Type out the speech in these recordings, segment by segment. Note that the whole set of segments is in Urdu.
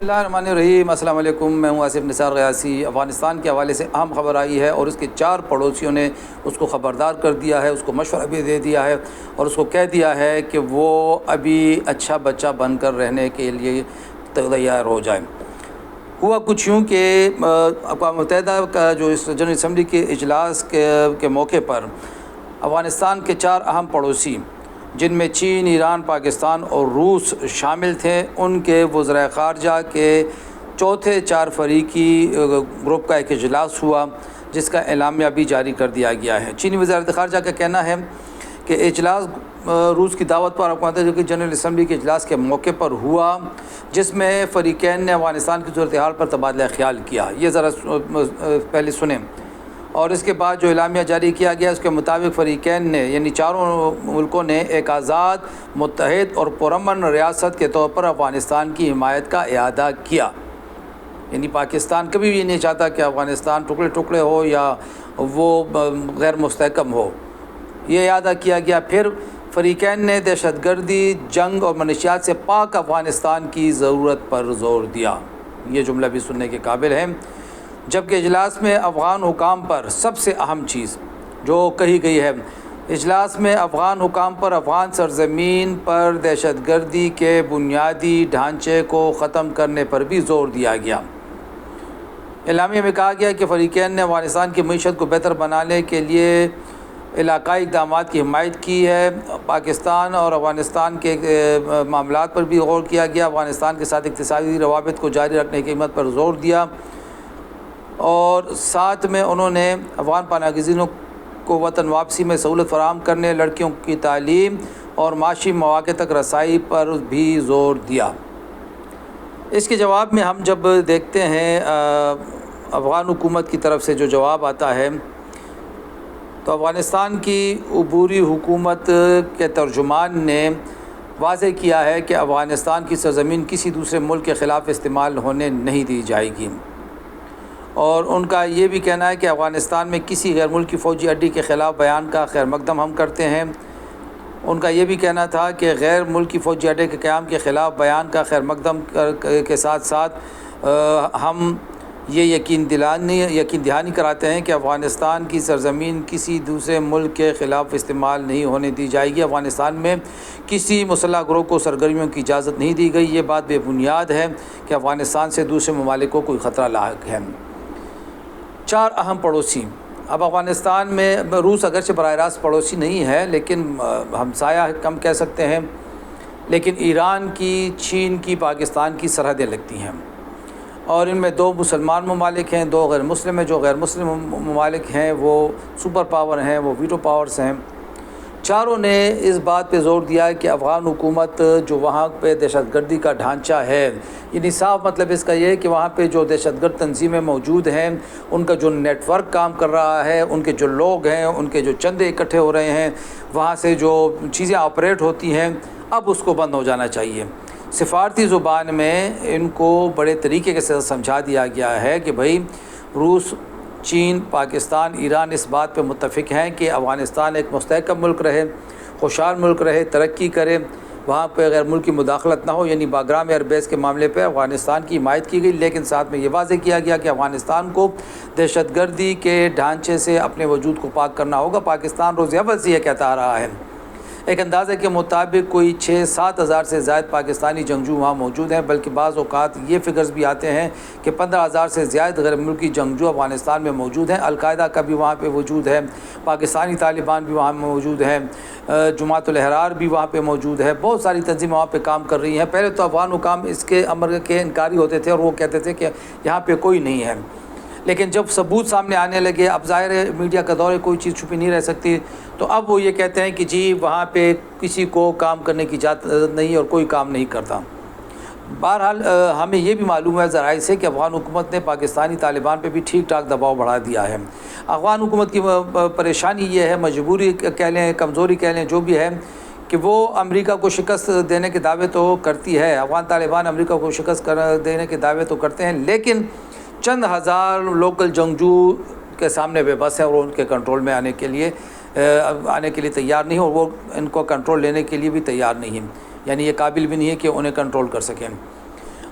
بسم اللہ الرحمن الرحیم۔ السلام علیکم، میں ہوں آصف نثار غیاثی۔ افغانستان کے حوالے سے اہم خبر آئی ہے اور اس کے 4 پڑوسیوں نے اس کو خبردار کر دیا ہے، اس کو مشورہ بھی دے دیا ہے اور اس کو کہہ دیا ہے کہ وہ ابھی اچھا بچہ بن کر رہنے کے لیے تیار ہو جائیں۔ ہوا کچھ یوں کہ اقوام متحدہ کا جو جنرل اسمبلی کے اجلاس کے موقع پر افغانستان کے 4 اہم پڑوسی، جن میں چین، ایران، پاکستان اور روس شامل تھے، ان کے وزراء خارجہ کے چوتھے 4 فریقی گروپ کا ایک اجلاس ہوا، جس کا اعلامیہ بھی جاری کر دیا گیا ہے۔ چینی وزارت خارجہ کا کہنا ہے کہ اجلاس روس کی دعوت پر اقوام متحدہ کی جنرل اسمبلی کے اجلاس کے موقع پر ہوا، جس میں فریقین نے افغانستان کی صورتحال پر تبادلہ خیال کیا۔ یہ ذرا پہلے سنیں۔ اور اس کے بعد جو اعلامیہ جاری کیا گیا، اس کے مطابق فریقین نے یعنی 4 ملکوں نے ایک آزاد، متحد اور پرامن ریاست کے طور پر افغانستان کی حمایت کا اعادہ کیا۔ یعنی پاکستان کبھی بھی یہ نہیں چاہتا کہ افغانستان ٹکڑے ٹکڑے ہو یا وہ غیر مستحکم ہو، یہ اعادہ کیا گیا۔ پھر فریقین نے دہشت گردی، جنگ اور منشیات سے پاک افغانستان کی ضرورت پر زور دیا۔ یہ جملہ بھی سننے کے قابل ہے۔ جبکہ اجلاس میں افغان حکام پر سب سے اہم چیز جو کہی گئی ہے، اجلاس میں افغان حکام پر افغان سرزمین پر دہشت گردی کے بنیادی ڈھانچے کو ختم کرنے پر بھی زور دیا گیا۔ اعلامیہ میں کہا گیا کہ فریقین نے افغانستان کی معیشت کو بہتر بنانے کے لیے علاقائی اقدامات کی حمایت کی ہے۔ پاکستان اور افغانستان کے معاملات پر بھی غور کیا گیا۔ افغانستان کے ساتھ اقتصادی روابط کو جاری رکھنے کی حکمت پر زور دیا اور ساتھ میں انہوں نے افغان پناہ گزینوں کو وطن واپسی میں سہولت فراہم کرنے، لڑکیوں کی تعلیم اور معاشی مواقع تک رسائی پر بھی زور دیا۔ اس کے جواب میں ہم جب دیکھتے ہیں افغان حکومت کی طرف سے جو جواب آتا ہے، تو افغانستان کی عبوری حکومت کے ترجمان نے واضح کیا ہے کہ افغانستان کی سرزمین کسی دوسرے ملک کے خلاف استعمال ہونے نہیں دی جائے گی، اور ان کا یہ بھی کہنا ہے کہ افغانستان میں کسی غیر ملکی فوجی اڈے کے خلاف بیان کا خیر مقدم ہم کرتے ہیں۔ ان کا یہ بھی کہنا تھا کہ غیر ملکی فوجی اڈے کے قیام کے خلاف بیان کا خیر مقدم کے ساتھ ساتھ ہم یہ یقین دہانی کراتے ہیں کہ افغانستان کی سرزمین کسی دوسرے ملک کے خلاف استعمال نہیں ہونے دی جائے گی۔ افغانستان میں کسی مسلح گروہ کو سرگرمیوں کی اجازت نہیں دی گئی۔ یہ بات بے بنیاد ہے کہ افغانستان سے دوسرے ممالک کو کوئی خطرہ لاحق ہے۔ 4 اہم پڑوسی اب افغانستان میں، روس اگرچہ براہ راست پڑوسی نہیں ہے لیکن ہمسایہ کم کہہ سکتے ہیں، لیکن ایران کی، چین کی، پاکستان کی سرحدیں لگتی ہیں، اور ان میں 2 مسلمان ممالک ہیں، 2 غیر مسلم ہیں۔ جو غیر مسلم ممالک ہیں وہ سپر پاور ہیں، وہ ویٹو پاورز ہیں۔ چاروں نے اس بات پہ زور دیا کہ افغان حکومت جو وہاں پہ دہشت گردی کا ڈھانچہ ہے، یعنی صاف مطلب اس کا یہ ہے کہ وہاں پہ جو دہشت گرد تنظیمیں موجود ہیں، ان کا جو نیٹ ورک کام کر رہا ہے، ان کے جو لوگ ہیں، ان کے جو چندے اکٹھے ہو رہے ہیں، وہاں سے جو چیزیں آپریٹ ہوتی ہیں، اب اس کو بند ہو جانا چاہیے۔ سفارتی زبان میں ان کو بڑے طریقے کے ساتھ سمجھا دیا گیا ہے کہ بھائی روس، چین، پاکستان، ایران اس بات پہ متفق ہیں کہ افغانستان ایک مستحکم ملک رہے، خوشحال ملک رہے، ترقی کرے، وہاں پہ غیر ملکی مداخلت نہ ہو۔ یعنی باگرام ایئر بیس کے معاملے پہ افغانستان کی حمایت کی گئی، لیکن ساتھ میں یہ واضح کیا گیا کہ افغانستان کو دہشت گردی کے ڈھانچے سے اپنے وجود کو پاک کرنا ہوگا۔ پاکستان روز اول سے یہ کہتا آ رہا ہے۔ ایک اندازے کے مطابق کوئی 6-7 ہزار سے زائد پاکستانی جنگجو وہاں موجود ہیں، بلکہ بعض اوقات یہ فگرز بھی آتے ہیں کہ 15,000 سے زائد غیر ملکی جنگجو افغانستان میں موجود ہیں۔ القاعدہ کا بھی وہاں پہ وجود ہے، پاکستانی طالبان بھی وہاں موجود ہیں، جماعت الاحرار بھی وہاں پہ موجود ہے، بہت ساری تنظیمیں وہاں پہ کام کر رہی ہیں۔ پہلے تو افغان حکام اس کے امر کے انکاری ہوتے تھے اور وہ کہتے تھے کہ یہاں پہ کوئی نہیں ہے، لیکن جب ثبوت سامنے آنے لگے، اب ظاہر ہے میڈیا کا دور ہے، کوئی چیز چھپی نہیں رہ سکتی، تو اب وہ یہ کہتے ہیں کہ جی وہاں پہ کسی کو کام کرنے کی اجازت نہیں اور کوئی کام نہیں کرتا۔ بہرحال ہمیں یہ بھی معلوم ہے ذرائع سے کہ افغان حکومت نے پاکستانی طالبان پہ بھی ٹھیک ٹھاک دباؤ بڑھا دیا ہے۔ افغان حکومت کی پریشانی یہ ہے، مجبوری کہہ لیں، کمزوری کہہ لیں، جو بھی ہے، کہ وہ امریکہ کو شکست دینے کے دعوے تو کرتی ہے۔ افغان طالبان امریکہ کو شکست دینے کے دعوے تو کرتے ہیں، لیکن چند ہزار لوکل جنگجو کے سامنے بے بس ہے اور ان کے کنٹرول میں آنے کے لیے تیار نہیں، اور وہ ان کو کنٹرول لینے کے لیے بھی تیار نہیں، یعنی یہ قابل بھی نہیں ہے کہ انہیں کنٹرول کر سکیں۔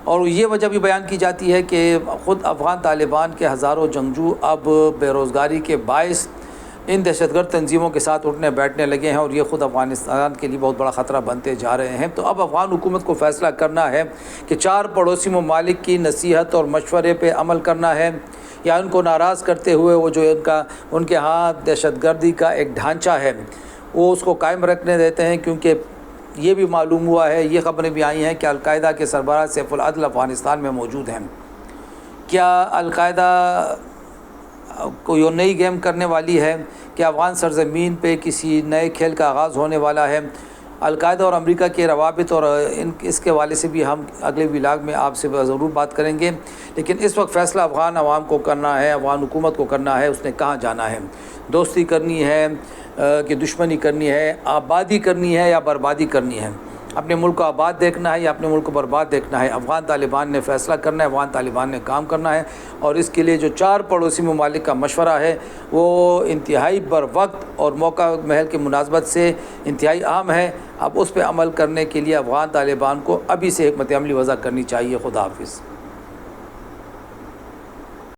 اور یہ وجہ بھی بیان کی جاتی ہے کہ خود افغان طالبان کے ہزاروں جنگجو اب بے روزگاری کے باعث ان دہشت گرد تنظیموں کے ساتھ اٹھنے بیٹھنے لگے ہیں، اور یہ خود افغانستان کے لیے بہت بڑا خطرہ بنتے جا رہے ہیں۔ تو اب افغان حکومت کو فیصلہ کرنا ہے کہ 4 پڑوسی ممالک کی نصیحت اور مشورے پہ عمل کرنا ہے، یا ان کو ناراض کرتے ہوئے وہ جو ان کے ہاں دہشت گردی کا ایک ڈھانچہ ہے وہ اس کو قائم رکھنے دیتے ہیں، کیونکہ یہ بھی معلوم ہوا ہے، یہ خبریں بھی آئی ہیں کہ القاعدہ کے سربراہ سیف العدل افغانستان میں موجود ہیں۔ کیا القاعدہ کوئی اور نئی گیم کرنے والی ہے؟ کہ افغان سرزمین پہ کسی نئے کھیل کا آغاز ہونے والا ہے؟ القاعدہ اور امریکہ کے روابط اور اس کے حوالے سے بھی ہم اگلے ولاگ میں آپ سے ضرور بات کریں گے، لیکن اس وقت فیصلہ افغان عوام کو کرنا ہے، افغان حکومت کو کرنا ہے، اس نے کہاں جانا ہے، دوستی کرنی ہے کہ دشمنی کرنی ہے، آبادی کرنی ہے یا بربادی کرنی ہے، اپنے ملک کو آباد دیکھنا ہے یا اپنے ملک کو برباد دیکھنا ہے۔ افغان طالبان نے فیصلہ کرنا ہے، افغان طالبان نے کام کرنا ہے، اور اس کے لیے جو 4 پڑوسی ممالک کا مشورہ ہے وہ انتہائی بر وقت اور موقع محل کی مناسبت سے انتہائی اہم ہے۔ اب اس پہ عمل کرنے کے لیے افغان طالبان کو ابھی سے حکمت عملی وضع کرنی چاہیے۔ خدا حافظ۔